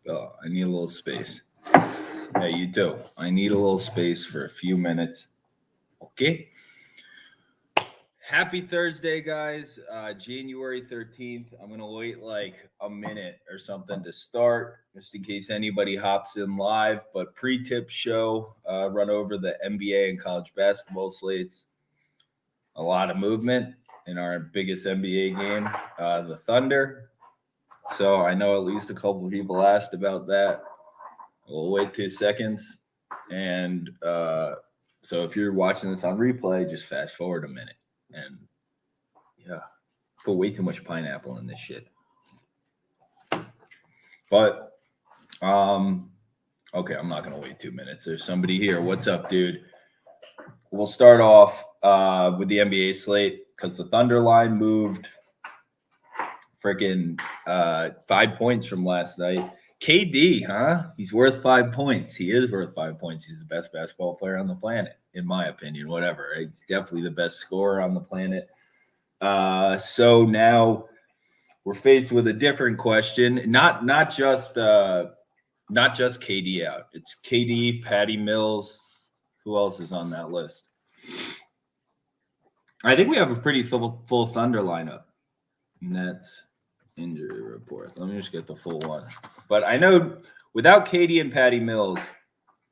Oh, I need a little space. Yeah, you do. I need a little space for a few minutes. Okay. Happy Thursday, guys. January 13th. I'm going to wait like a minute or something to start, just in case anybody hops in live. But pre-tip show, run over the NBA and college basketball slates. A lot of movement in our biggest NBA game, the Thunder. So I know at least a couple of people asked about that. We'll wait 2 seconds. And so if you're watching this on replay, just fast forward a minute. And yeah, put way too much pineapple in this shit. But okay, I'm not gonna wait 2 minutes. There's somebody here. What's up, dude? We'll start off with the NBA slate because the Thunder line moved freaking 5 points from last night. KD, huh? He's worth 5 points. He is worth 5 points. He's the best basketball player on the planet, in my opinion. Whatever. He's definitely the best scorer on the planet. So now we're faced with a different question. Not just KD out. It's KD, Patty Mills. Who else is on that list? I think we have a pretty full Thunder lineup. Nets injury report. Let me just get the full one. But I know without KD and Patty Mills,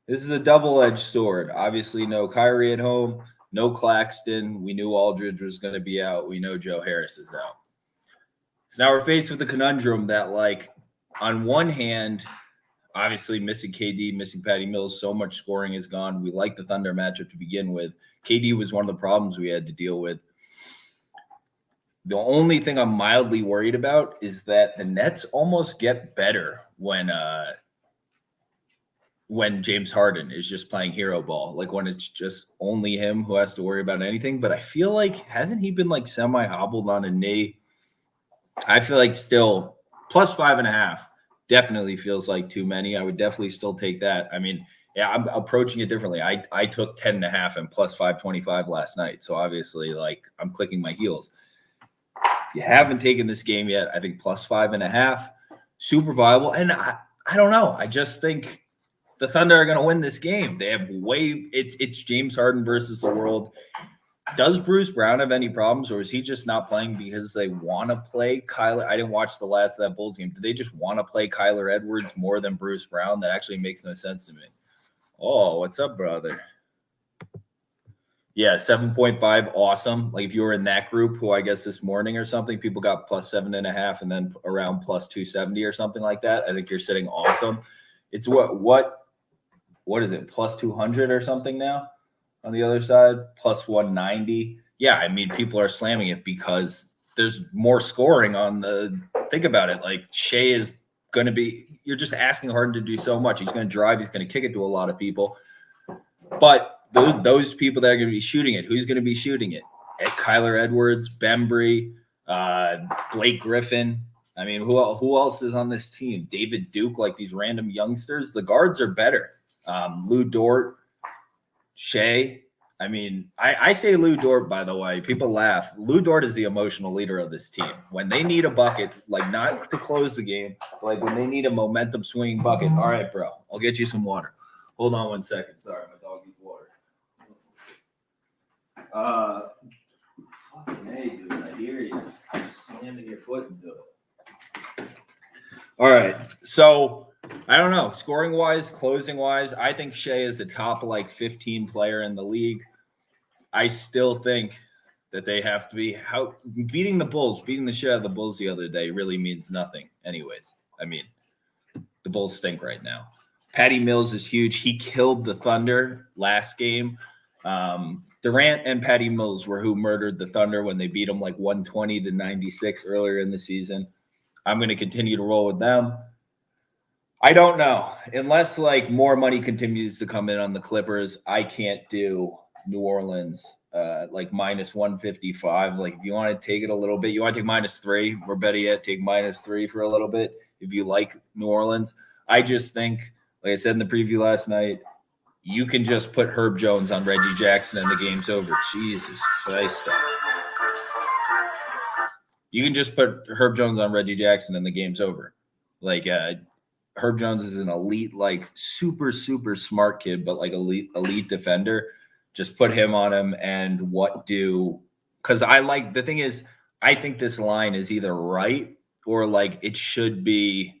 this is a double-edged sword. Obviously, no Kyrie at home, no Claxton. We knew Aldridge was going to be out. We know Joe Harris is out. So now we're faced with the conundrum that, like, on one hand, obviously missing KD, missing Patty Mills, so much scoring is gone. We like the Thunder matchup to begin with. KD was one of the problems we had to deal with. The only thing I'm mildly worried about is that the Nets almost get better when James Harden is just playing hero ball, like when it's just only him who has to worry about anything. But I feel like, hasn't he been like semi-hobbled on a knee? I feel like still plus 5.5 definitely feels like too many. I would definitely still take that. I mean, yeah, I'm approaching it differently. I took 10.5 and plus 525 last night. So obviously, like, I'm clicking my heels. If you haven't taken this game yet, I think plus 5.5, super viable. And I don't know. I just think the Thunder are going to win this game. They have it's James Harden versus the world. Does Bruce Brown have any problems, or is he just not playing because they want to play Kyler? I didn't watch the last of that Bulls game. Do they just want to play Kyler Edwards more than Bruce Brown? That actually makes no sense to me. Oh, what's up, brother? Yeah, 7.5, awesome. Like if you were in that group, who I guess this morning or something, people got plus 7.5 and then around plus 270 or something like that. I think you're sitting awesome. It's what is it? Plus 200 or something now on the other side, plus 190. Yeah, I mean, people are slamming it because there's more scoring on the. Think about it. Like Shea is going to be. You're just asking Harden to do so much. He's going to drive. He's going to kick it to a lot of people, but. Those people that are going to be shooting it, who's going to be shooting it? Kyler Edwards, Bembry, Blake Griffin. I mean, who else is on this team? David Duke, like these random youngsters. The guards are better. Lou Dort, Shea. I mean, I say Lou Dort, by the way. People laugh. Lou Dort is the emotional leader of this team. When they need a bucket, like not to close the game, but like when they need a momentum swinging bucket. All right, bro, I'll get you some water. Hold on 1 second. Sorry, my dog needs water. Fucking hey, dude, I hear you. Slamming your foot into it. All right, so I don't know. Scoring wise, closing wise, I think Shea is the top like 15 player in the league. I still think that they have to be beating the Bulls, beating the shit out of the Bulls the other day really means nothing. Anyways, I mean, the Bulls stink right now. Patty Mills is huge. He killed the Thunder last game. Durant and Patty Mills were who murdered the Thunder when they beat them like 120-96 earlier in the season. I'm going to continue to roll with them. I don't know. Unless like more money continues to come in on the Clippers, I can't do New Orleans like minus 155. Like if you want to take it a little bit, you want to take -3, or better yet, take -3 for a little bit if you like New Orleans. I just think, like I said in the preview last night, you can just put Herb Jones on Reggie Jackson and the game's over. Jesus Christ. You can just put Herb Jones on Reggie Jackson and the game's over. Like Herb Jones is an elite, like super, super smart kid, but like elite defender. Just put him on him and because the thing is, I think this line is either right or like it should be,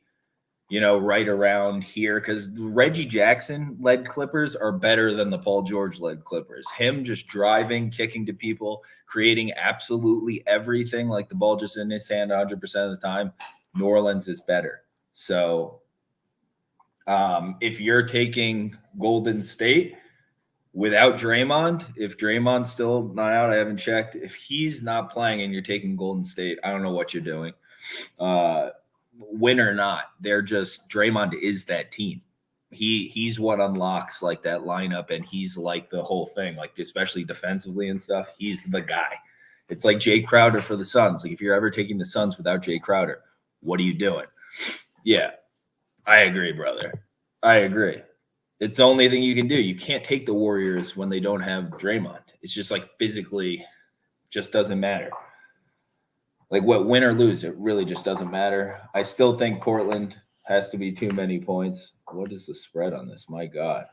right around here, because Reggie Jackson led Clippers are better than the Paul George led Clippers. Him just driving, kicking to people, creating absolutely everything, like the ball just in his hand 100% of the time. New Orleans is better. So if you're taking Golden State without Draymond, if Draymond's still not out, I haven't checked. If he's not playing and you're taking Golden State, I don't know what you're doing. Win or not, Draymond is that team. He's what unlocks like that lineup, and he's like the whole thing, like especially defensively and stuff. He's the guy. It's like Jay Crowder for the Suns. Like if you're ever taking the Suns without Jay Crowder, what are you doing? Yeah, I agree, brother. I agree. It's the only thing you can do. You can't take the Warriors when they don't have Draymond. It's just like physically just doesn't matter. Like what, win or lose, it really just doesn't matter. I still think Portland has to be too many points. What is the spread on this? My God.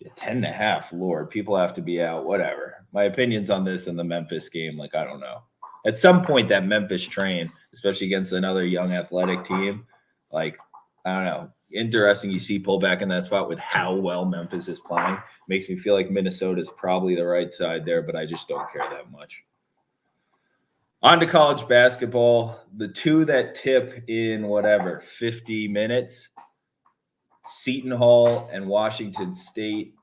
10.5, Lord. People have to be out. Whatever. My opinions on this and the Memphis game, like, I don't know. At some point, that Memphis train, especially against another young athletic team, like, I don't know. Interesting you see pull back in that spot with how well Memphis is playing. Makes me feel like Minnesota is probably the right side there, but I just don't care that much. On to college basketball. The two that tip in 50 minutes, Seton Hall and Washington State.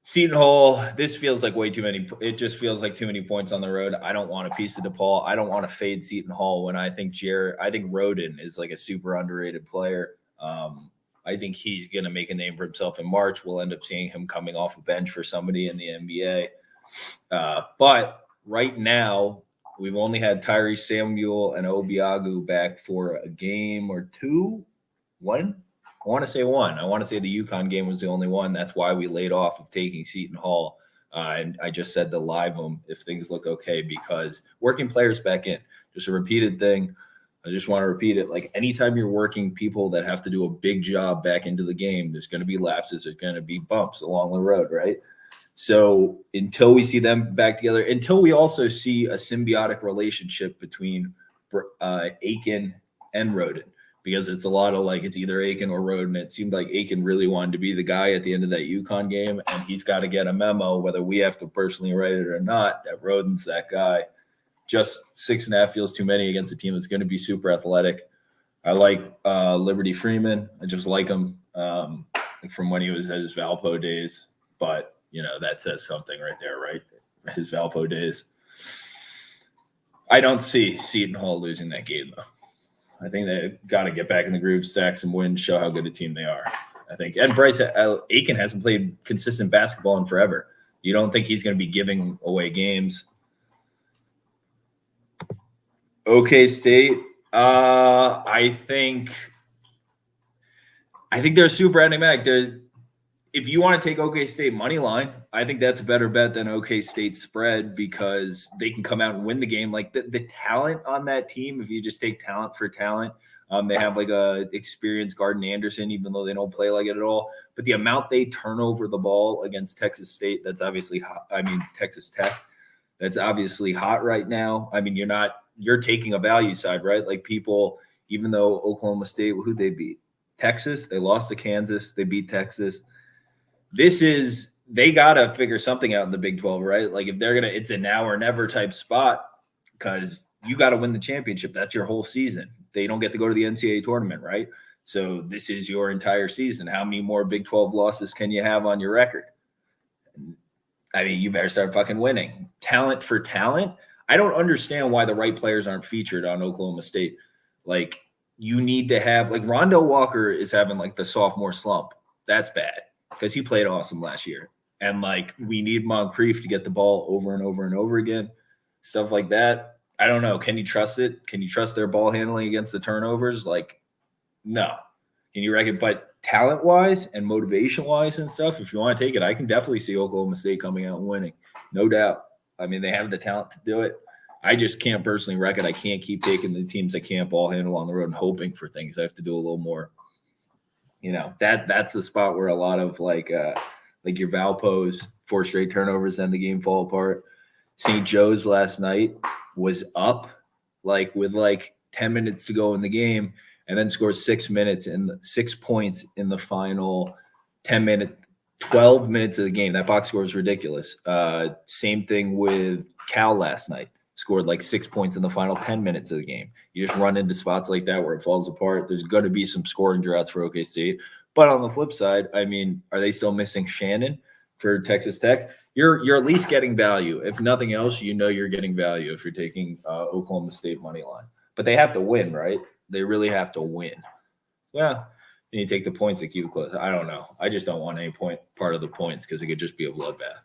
Seton Hall, this feels like way too many. It just feels like too many points on the road. I don't want a piece of DePaul. I don't want to fade Seton Hall when I think Roden is like a super underrated player. I think he's going to make a name for himself in March. We'll end up seeing him coming off a bench for somebody in the NBA. But right now, we've only had Tyrese Samuel and Obiagu back for a game or two. One? I want to say one. I want to say the UConn game was the only one. That's why we laid off of taking Seton Hall. And I just said to live them if things look okay, because working players back in. Just a repeated thing. I just want to repeat it. Like anytime you're working people that have to do a big job back into the game, there's going to be lapses. There's going to be bumps along the road, right? So until we see them back together, until we also see a symbiotic relationship between Aiken and Roden, because it's a lot of like, it's either Aiken or Roden. It seemed like Aiken really wanted to be the guy at the end of that UConn game, and he's got to get a memo, whether we have to personally write it or not, that Roden's that guy. Just 6.5 feels too many against a team that's going to be super athletic. I like Liberty Freeman. I just like him from when he was at his Valpo days, but that says something right there, right? His Valpo days. I don't see Seton Hall losing that game, though. I think they got to get back in the groove, stack some wins, show how good a team they are. I think. And Bryce Aiken hasn't played consistent basketball in forever. You don't think he's going to be giving away games. OK State, I think they're super enigmatic. If you want to take OK State money line, I think that's a better bet than OK State spread, because they can come out and win the game. Like the talent on that team, if you just take talent for talent, they have like a experienced Garden Anderson, even though they don't play like it at all. But the amount they turn over the ball against Texas State, that's obviously hot. I mean, Texas Tech, that's obviously hot right now. I mean, you're taking a value side, right? Like people, even though Oklahoma State, who'd they beat? Texas. They lost to Kansas. They beat Texas. They got to figure something out in the Big 12, right? Like if it's a now or never type spot, because you got to win the championship. That's your whole season. They don't get to go to the NCAA tournament, right? So this is your entire season. How many more Big 12 losses can you have on your record? I mean, you better start fucking winning. Talent for talent. I don't understand why the right players aren't featured on Oklahoma State. Like you need to have, like Rondell Walker is having like the sophomore slump. That's bad, because he played awesome last year. And like we need Moncrief to get the ball over and over and over again. Stuff like that. I don't know. Can you trust it? Can you trust their ball handling against the turnovers? Like, no. Can you reckon? But talent-wise and motivation-wise and stuff, if you want to take it, I can definitely see Oklahoma State coming out and winning. No doubt. I mean, they have the talent to do it. I just can't personally wreck it. I can't keep taking the teams that can't ball handle on the road and hoping for things. I have to do a little more. That's the spot where a lot of like your Valpo's 4 straight turnovers and the game fall apart. St. Joe's last night was up with 10 minutes to go in the game and then scores 6 minutes and 6 points in the final 12 minutes of the game. That box score was ridiculous. Same thing with Cal last night. Scored 6 points in the final 10 minutes of the game. You just run into spots like that where it falls apart. There's going to be some scoring droughts for OK State. But on the flip side, I mean, are they still missing Shannon for Texas Tech? You're at least getting value. If nothing else, you're getting value if you're taking Oklahoma State money line. But they have to win, right? They really have to win. Yeah. And you take the points that keep it close. I don't know. I just don't want any part of the points because it could just be a bloodbath.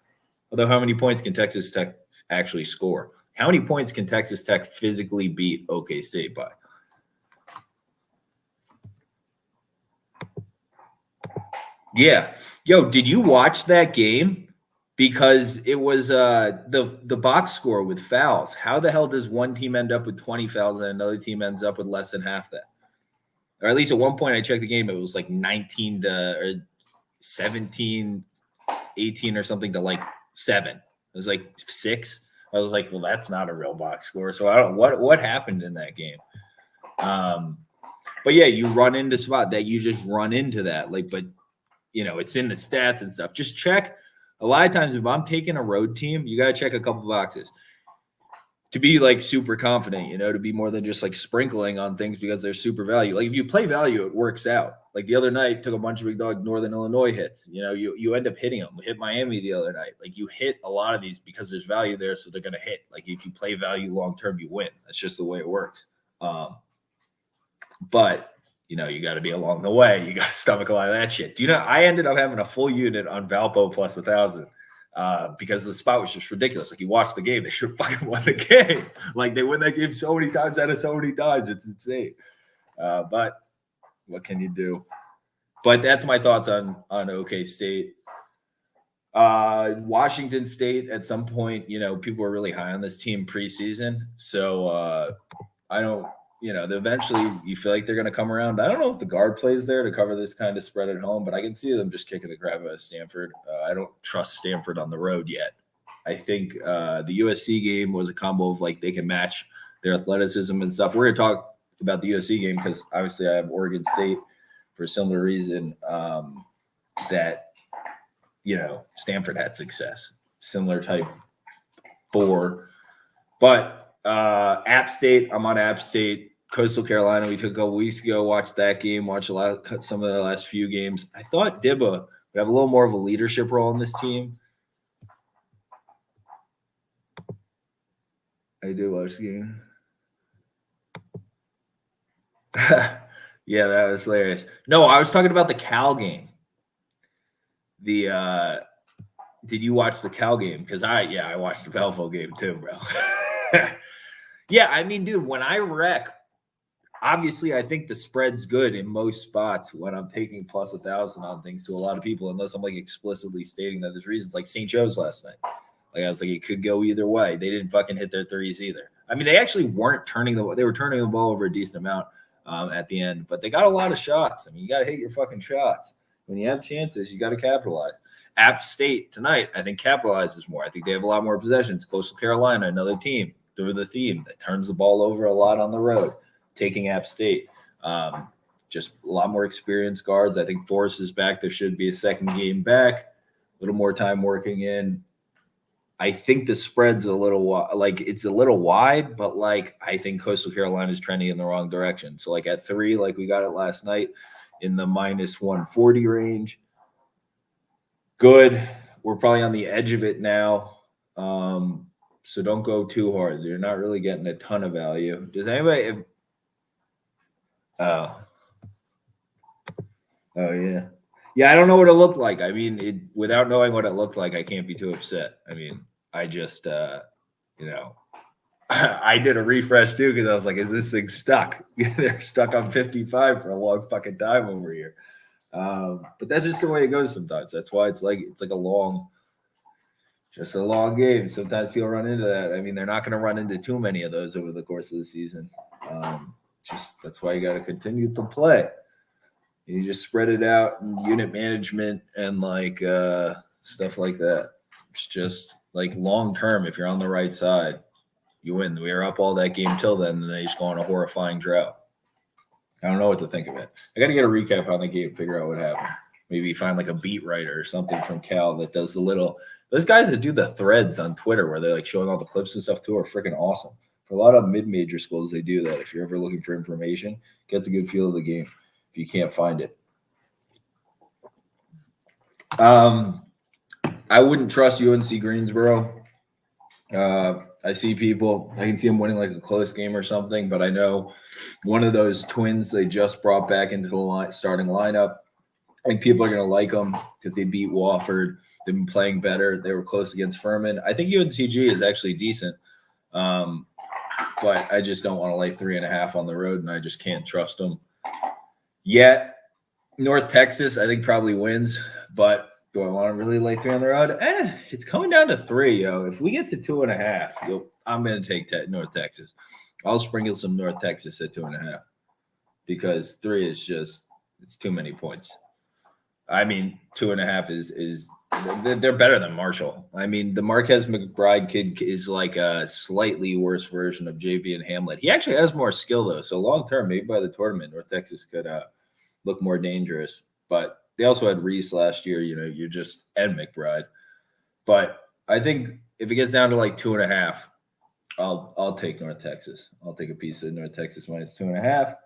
Although how many points can Texas Tech actually score? How many points can Texas Tech physically beat OK State by? Yeah. Yo, did you watch that game? Because it was the box score with fouls. How the hell does one team end up with 20 fouls and another team ends up with less than half that? Or at least at one point I checked the game, it was 19 to 17, 18 or something to 7. It was 6. I was like, well, that's not a real box score. So I don't what happened in that game. But yeah, you run into spot that you just run into that. But it's in the stats and stuff. Just check. A lot of times if I'm taking a road team, you got to check a couple boxes to be super confident, to be more than just sprinkling on things because they're super value. If you play value, it works out. The other night, took a bunch of big dog Northern Illinois hits. You end up hitting them. We hit Miami the other night. You hit a lot of these because there's value there, so they're going to hit. If you play value long term, you win. That's just the way it works. But you got to be along the way. You got to stomach a lot of that shit. I ended up having a full unit on Valpo plus 1,000 because the spot was just ridiculous. You watch the game, they should have fucking won the game. They win that game so many times out of so many times. It's insane. But what can you do? But that's my thoughts on OK State. Washington State at some point, people were really high on this team preseason. So I don't. Eventually you feel like they're going to come around. I don't know if the guard plays there to cover this kind of spread at home, but I can see them just kicking the crap out of Stanford. I don't trust Stanford on the road yet. I think the USC game was a combo of they can match their athleticism and stuff. We're going to talk about the USC game because obviously I have Oregon State for a similar reason that, Stanford had success, similar type 4. But App State, I'm on App State. Coastal Carolina, we took a couple weeks ago, watched that game, watched some of the last few games. I thought Dibba would have a little more of a leadership role in this team. I did watch the game. Yeah, that was hilarious. No, I was talking about the Cal game. Did you watch the Cal game? Because I watched the Belleville game too, bro. Yeah, I mean, dude, when I wreck, obviously I think the spread's good in most spots when I'm taking plus 1,000 on things to a lot of people, unless I'm explicitly stating that there's reasons. St. Joe's last night. I was it could go either way. They didn't fucking hit their threes either. I mean, they actually weren't they were turning the ball over a decent amount at the end, but they got a lot of shots. I mean, you got to hit your fucking shots. When you have chances, you got to capitalize. App State tonight, I think, capitalizes more. I think they have a lot more possessions. Coastal Carolina, another team through the theme that turns the ball over a lot on the road, taking App State. Just a lot more experienced guards. I think Forrest is back. There should be a second game back. A little more time working in. I think the spread's a little it's a little wide, but I think Coastal Carolina is trending in the wrong direction. So at 3, we got it last night in the minus 140 range. Good. We're probably on the edge of it now. So don't go too hard. You're not really getting a ton of value. Does anybody? Oh yeah. Yeah, I don't know what it looked like. I mean, without knowing what it looked like, I can't be too upset. I mean, I just, I did a refresh too because I was like, is this thing stuck? They're stuck on 55 for a long fucking time over here. But that's just the way it goes sometimes. That's why it's like a long Just a long game. Sometimes people run into that. I mean, they're not going to run into too many of those over the course of the season. Just that's why you got to continue to play. You just spread it out in unit management and like stuff like that. It's just like long term. If you're on the right side, you win. We were up all that game till then, and they just go on a horrifying drought. I don't know what to think of it. I got to get a recap on the game, figure out what happened. Maybe find like a beat writer or something from Cal that does the little. Those guys that do the threads on Twitter where they're like showing all the clips and stuff too are freaking awesome. For a lot of mid-major schools, they do that. If you're ever looking for information, gets a good feel of the game. If you can't find it, I wouldn't trust UNC Greensboro. I see people. I can see them winning like a close game or something, but I know one of those twins they just brought back into the starting lineup. I think people are going to like them because they beat Wofford. They've been playing better. They were close against Furman. I think UNCG is actually decent, but I just don't want to lay 3.5 on the road, and I just can't trust them yet. North Texas, I think probably wins, but do I want to really lay 3 on the road? It's coming down to 3, yo. If we get to 2.5, I'm going to take North Texas. I'll sprinkle some North Texas at 2.5 because 3 is just it's too many points. I mean, 2.5 is they're better than Marshall. I mean, the Marquez McBride kid is like a slightly worse version of JV and Hamlet. He actually has more skill though, so long term, maybe by the tournament, North Texas could look more dangerous. But they also had Reese last year. You know, you're just and McBride. But I think if it gets down to like 2.5, I'll take North Texas. I'll take a piece of North Texas minus 2.5.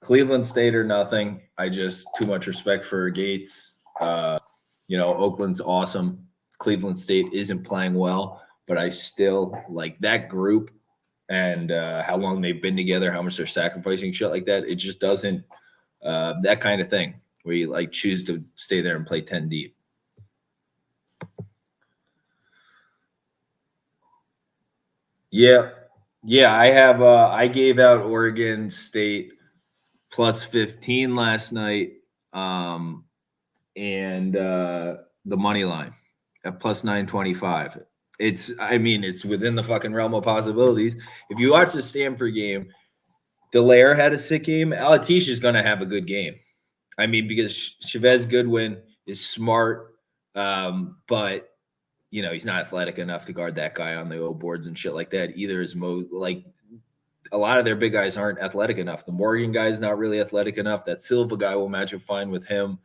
Cleveland State or nothing. I just too much respect for Gates. Oakland's awesome. Cleveland State isn't playing well, but I still like that group and how long they've been together, how much they're sacrificing, shit like that. It just doesn't that kind of thing where you like choose to stay there and play 10 deep. Yeah. I have I gave out Oregon State plus 15 last night, and the money line at plus 925. It's within the fucking realm of possibilities. If you watch the Stanford game, Dallaire had a sick game. Alatish is going to have a good game. I mean, because Chavez Goodwin is smart, but he's not athletic enough to guard that guy on the O boards and shit like that. Either is a lot of their big guys aren't athletic enough. The Morgan guy is not really athletic enough. That Silva guy will match up fine with him.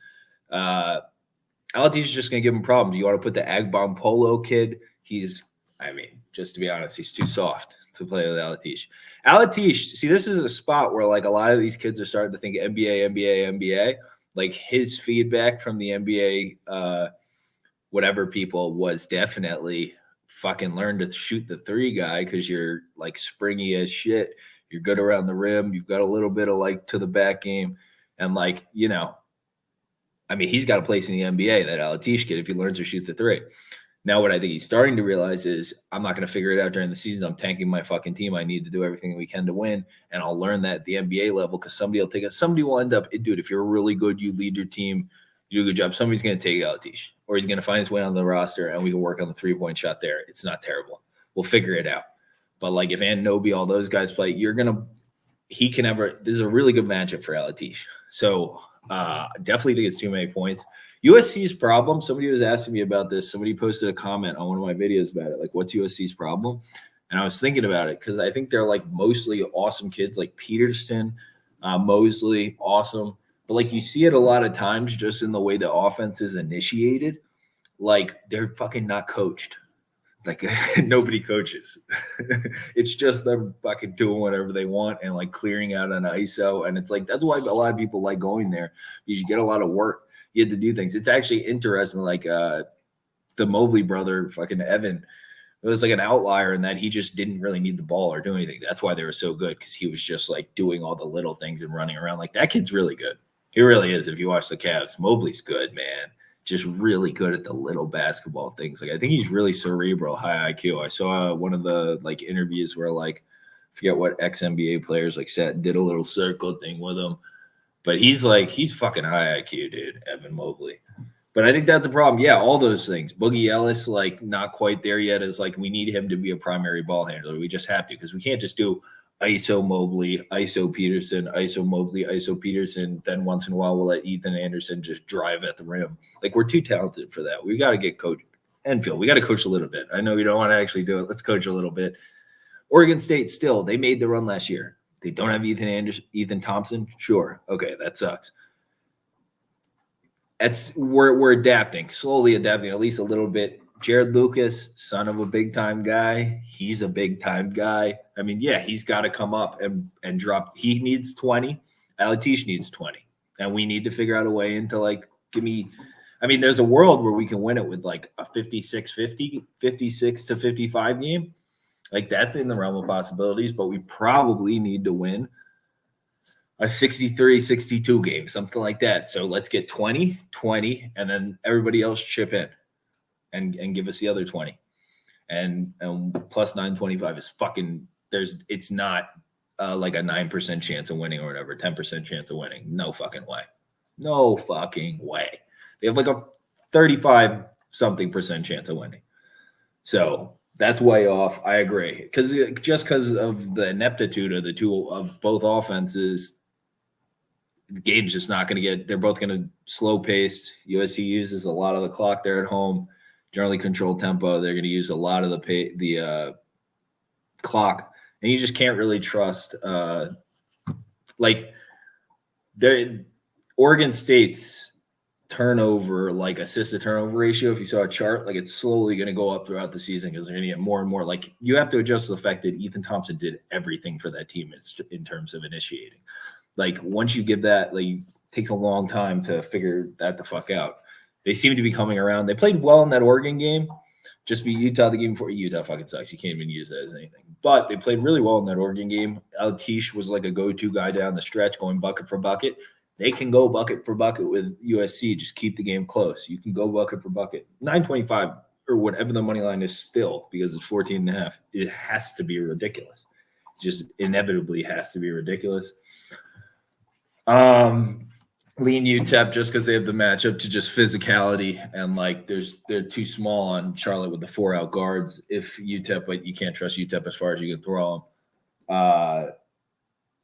Alatish is just going to give him problems. You want to put the Agbon Polo kid. Just to be honest, he's too soft to play with Alatish. Alatish, see, this is a spot where like a lot of these kids are starting to think NBA. Like his feedback from the NBA, whatever people was definitely fucking learn to shoot the 3 guy because you're like springy as shit. You're good around the rim. You've got a little bit of like to the back game. And like, he's got a place in the NBA, that Alatish kid, if he learns to shoot the 3. Now, what I think he's starting to realize is I'm not going to figure it out during the season. I'm tanking my fucking team. I need to do everything we can to win. And I'll learn that at the NBA level because somebody will take it. Somebody will end up, dude, if you're really good, you lead your team, you do a good job. Somebody's going to take Alatish or he's going to find his way on the roster and we can work on the 3-point shot there. It's not terrible. We'll figure it out. But like if Anunoby, all those guys play, this is a really good matchup for Alatish. So definitely think it's too many points. USC's problem, somebody was asking me about this. Somebody posted a comment on one of my videos about it. Like, what's USC's problem? And I was thinking about it because I think they're like mostly awesome kids like Peterson, Mosley, awesome. But like you see it a lot of times just in the way the offense is initiated. Like they're fucking not coached. Like nobody coaches. It's just them fucking doing whatever they want and like clearing out an ISO. And it's like, that's why a lot of people like going there. You get a lot of work. You get to do things. It's actually interesting. Like the Mobley brother, fucking Evan, it was like an outlier in that he just didn't really need the ball or do anything. That's why they were so good, because he was just like doing all the little things and running around. Like that kid's really good. He really is. If you watch the Cavs, Mobley's good, man. Just really good at the little basketball things. Like I think he's really cerebral, high IQ. I saw one of the like interviews where like I forget what ex-NBA players like sat and did a little circle thing with him. But he's fucking high IQ, dude, Evan Mobley. But I think that's a problem. Yeah, all those things. Boogie Ellis, like, not quite there yet. Is like, we need him to be a primary ball handler. We just have to, because we can't just do ISO Mobley, ISO Peterson, ISO Mobley, ISO Peterson. Then once in a while, we'll let Ethan Anderson just drive at the rim. Like, we're too talented for that. We got to get coached. Enfield, we got to coach a little bit. I know you don't want to actually do it. Let's coach a little bit. Oregon State, still, they made the run last year. They don't have Ethan Thompson. Sure. Okay, that sucks. We're adapting, slowly adapting, at least a little bit. Jared Lucas, son of a big time guy. He's a big time guy. I mean, yeah, he's got to come up and drop. He needs 20. Alatish needs 20. And we need to figure out a way into, like, there's a world where we can win it with like a 56-50, 56 to 55 game. Like, that's in the realm of possibilities, but we probably need to win a 63-62 game, something like that. So let's get 20, and then everybody else chip in and give us the other 20. And plus 925 is fucking, it's not like a 9% chance of winning or whatever, 10% chance of winning. No fucking way. No fucking way. They have like a 35 something percent chance of winning. So that's way off. I agree. Because of the ineptitude of both offenses, the game's just not going to get. They're both going to slow paced. USC uses a lot of the clock. They're at home, generally controlled tempo. They're going to use a lot of the clock, and you just can't really trust. Oregon State's turnover, like assist to turnover ratio, if you saw a chart, like, it's slowly going to go up throughout the season because they're going to get more and more. Like, you have to adjust to the fact that Ethan Thompson did everything for that team in terms of initiating. Like, once you give that, like, it takes a long time to figure that the fuck out. They seem to be coming around. They played well in that Oregon game. Just beat Utah the game before. Utah fucking sucks. You can't even use that as anything. But they played really well in that Oregon game. Alatish was like a go-to guy down the stretch, going bucket for bucket. They can go bucket for bucket with USC. Just keep the game close. You can go bucket for bucket. 925 or whatever the money line is still, because it's 14.5. It has to be ridiculous. Just inevitably has to be ridiculous. Lean UTEP just because they have the matchup to just physicality, and like they're too small on Charlotte with the 4-out guards. If UTEP, but you can't trust UTEP as far as you can throw them.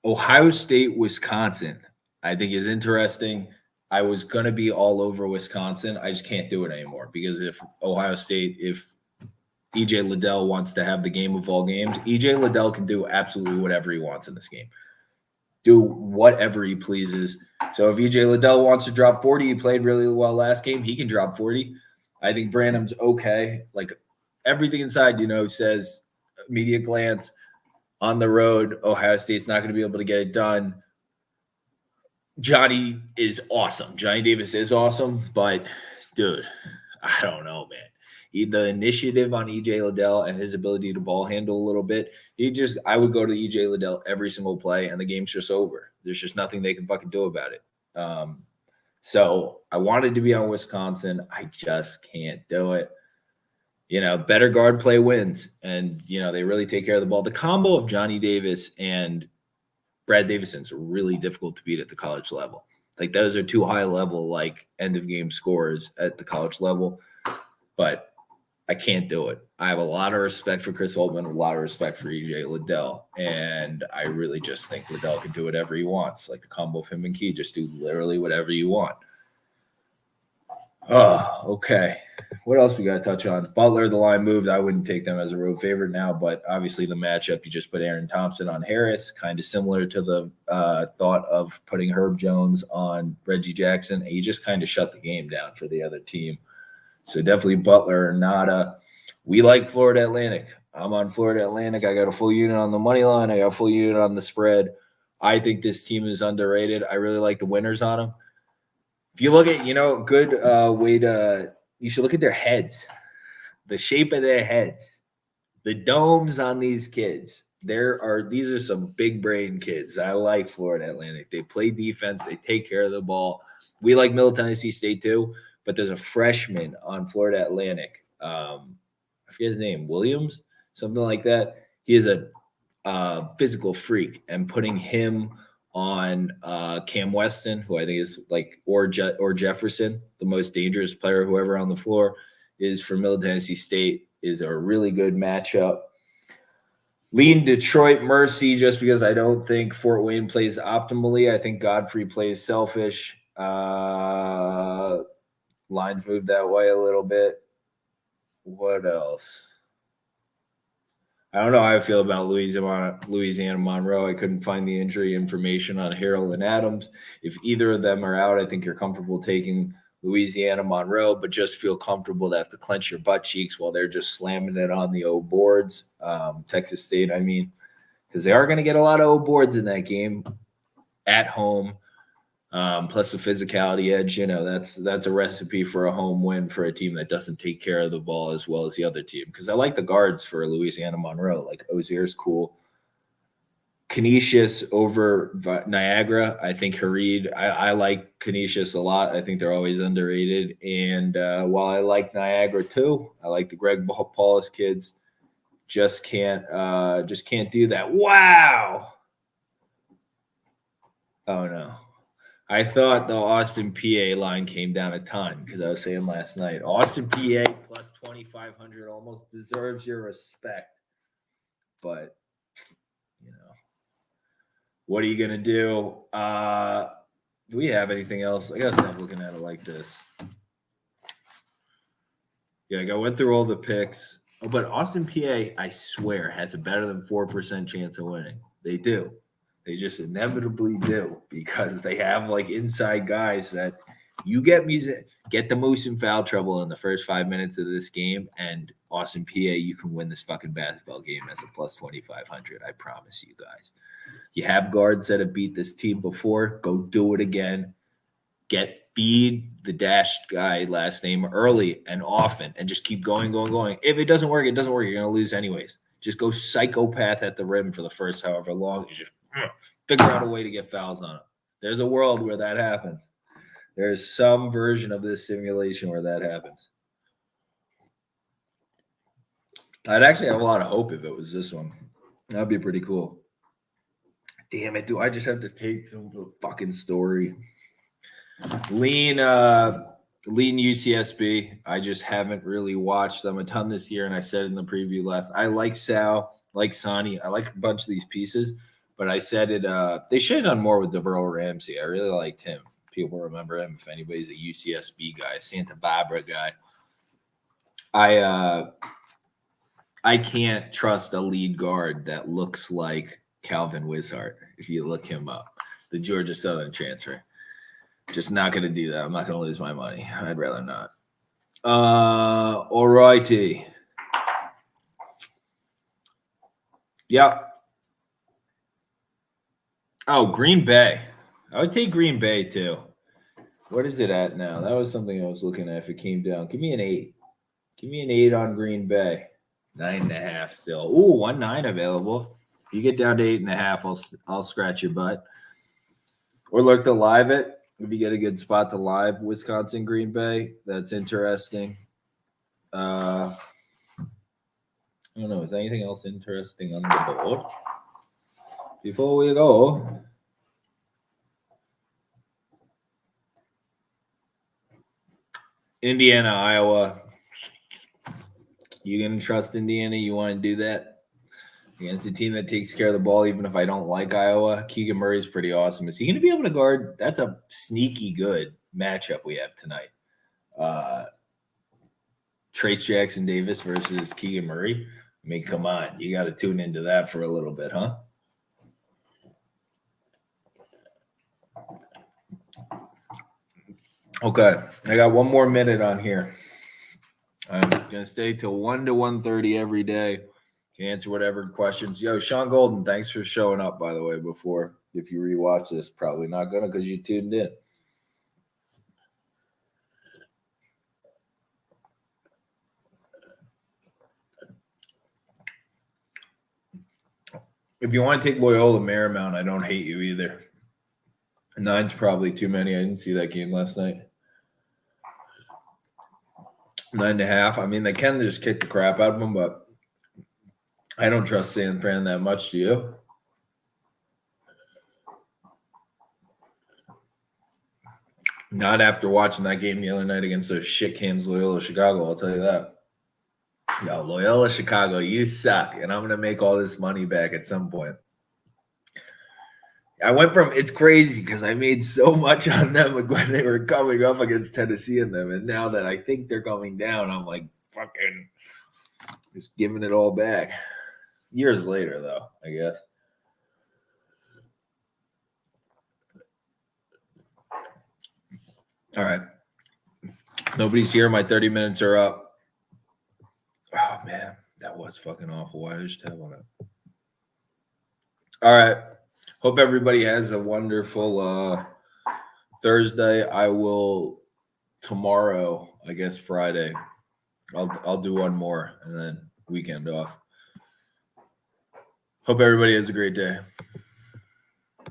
Ohio State, Wisconsin, I think is interesting. I was gonna be all over Wisconsin. I just can't do it anymore, because if EJ Liddell wants to have the game of all games, EJ Liddell can do absolutely whatever he wants in this game. Do whatever he pleases. So if EJ Liddell wants to drop 40, he played really well last game, he can drop 40. I think Branham's okay. Like, everything inside, says immediate glance on the road, Ohio State's not going to be able to get it done. Johnny is awesome. Johnny Davis is awesome, but dude, I don't know, man. The initiative on EJ Liddell and his ability to ball handle a little bit, I would go to EJ Liddell every single play, and the game's just over. There's just nothing they can fucking do about it. So I wanted to be on Wisconsin. I just can't do it. Better guard play wins, and they really take care of the ball. The combo of Johnny Davis and Brad Davison's really difficult to beat at the college level. Like, those are two high level, like, end of game scorers at the college level, but I can't do it. I have a lot of respect for Chris Holtmann, a lot of respect for EJ Liddell, and I really just think Liddell can do whatever he wants. Like, the combo of him and Key, just do literally whatever you want. Oh, okay. What else we got to touch on? Butler, the line moved. I wouldn't take them as a road favorite now, but obviously the matchup, you just put Aaron Thompson on Harris, kind of similar to the thought of putting Herb Jones on Reggie Jackson. And you just kind of shut the game down for the other team. So definitely Butler, Nada. We like Florida Atlantic. I'm on Florida Atlantic. I got a full unit on the money line. I got a full unit on the spread. I think this team is underrated. I really like the winners on them. If you look at, good way to – you should look at their heads, the shape of their heads, the domes on these kids. These are some big brain kids. I like Florida Atlantic. They play defense. They take care of the ball. We like Middle Tennessee State too. But there's a freshman on Florida Atlantic. I forget his name, Williams, something like that. He is a physical freak, and putting him on Cam Weston, who I think is like, or Jefferson, the most dangerous player, whoever on the floor is for Middle Tennessee State, is a really good matchup. Lean Detroit Mercy, just because I don't think Fort Wayne plays optimally. I think Godfrey plays selfish. Lines move that way a little bit. What else? I don't know how I feel about Louisiana Monroe. I couldn't find the injury information on Harrell and Adams. If either of them are out, I think you're comfortable taking Louisiana Monroe, but just feel comfortable to have to clench your butt cheeks while they're just slamming it on the O boards. Texas State, I mean, because they are going to get a lot of O boards in that game at home. Plus the physicality edge, that's a recipe for a home win for a team that doesn't take care of the ball as well as the other team. Because I like the guards for Louisiana Monroe, like Ozier's cool. Canisius over Niagara. I think Harid. I like Canisius a lot. I think they're always underrated. And while I like Niagara too, I like the Greg Paulus kids. Just can't do that. Wow. Oh no. I thought the Austin, PA line came down a ton because I was saying last night, Austin, PA plus 2,500 almost deserves your respect. But, what are you going to do? Do we have anything else? I got to stop looking at it like this. Yeah, I went through all the picks. Oh, but Austin, PA, I swear, has a better than 4% chance of winning. They do. They just inevitably do because they have like inside guys that you get the Moose in foul trouble in the first 5 minutes of this game, and Austin, PA, you can win this fucking basketball game as a plus 2,500. I promise you guys. You have guards that have beat this team before. Go do it again. Feed the dashed guy last name early and often, and just keep going. If it doesn't work, it doesn't work. You're going to lose anyways. Just go psychopath at the rim for the first however long. You just figure out a way to get fouls on it. There's a world where that happens. There's some version of this simulation where that happens. I'd actually have a lot of hope if it was this one. That'd be pretty cool. Damn it, do I just have to take some fucking story? Lean UCSB. I just haven't really watched them a ton this year, and I said in the preview I like Sal, like Sonny. I like a bunch of these pieces, but I said it. They should have done more with DeVeryl Ramsey. I really liked him. People remember him if anybody's a UCSB guy, Santa Barbara guy. I can't trust a lead guard that looks like Calvin Wishart if you look him up, the Georgia Southern transfer. Just not going to do that. I'm not going to lose my money. I'd rather not. All righty. Yeah. Oh, Green Bay. I would take Green Bay too. What is it at now? That was something I was looking at if it came down. Give me an 8. Give me an 8 on Green Bay. 9.5 still. Ooh, 1.9 available. If you get down to 8.5, I'll scratch your butt. Or look to live it. If you get a good spot to live Wisconsin Green Bay, that's interesting. I don't know. Is there anything else interesting on the board? Before we go, Indiana, Iowa. You going to trust Indiana? You want to do that? Against a team that takes care of the ball, even if I don't like Iowa. Keegan Murray's pretty awesome. Is he going to be able to guard? That's a sneaky good matchup we have tonight. Trace Jackson Davis versus Keegan Murray. I mean, come on. You got to tune into that for a little bit, huh? Okay. I got one more minute on here. I'm going to stay till 1 to 1:30 every day. Answer whatever questions. Yo, Sean Golden, thanks for showing up, by the way, before. If you rewatch this, probably not going to because you tuned in. If you want to take Loyola Marymount, I don't hate you either. 9's probably too many. I didn't see that game last night. 9.5. I mean, they can just kick the crap out of them, but I don't trust San Fran that much. Do you? Not after watching that game the other night against those shit cans Loyola Chicago, I'll tell you that. Yo, Loyola Chicago, you suck, and I'm going to make all this money back at some point. I went from, it's crazy because I made so much on them when they were coming up against Tennessee in them, and now that I think they're coming down, I'm like fucking just giving it all back. Years later, though, I guess. All right. Nobody's here. My 30 minutes are up. Oh, man. That was fucking awful. Why did I just have on that? All right. Hope everybody has a wonderful Thursday. I will tomorrow, I guess Friday. I'll do one more and then weekend off. Hope everybody has a great day.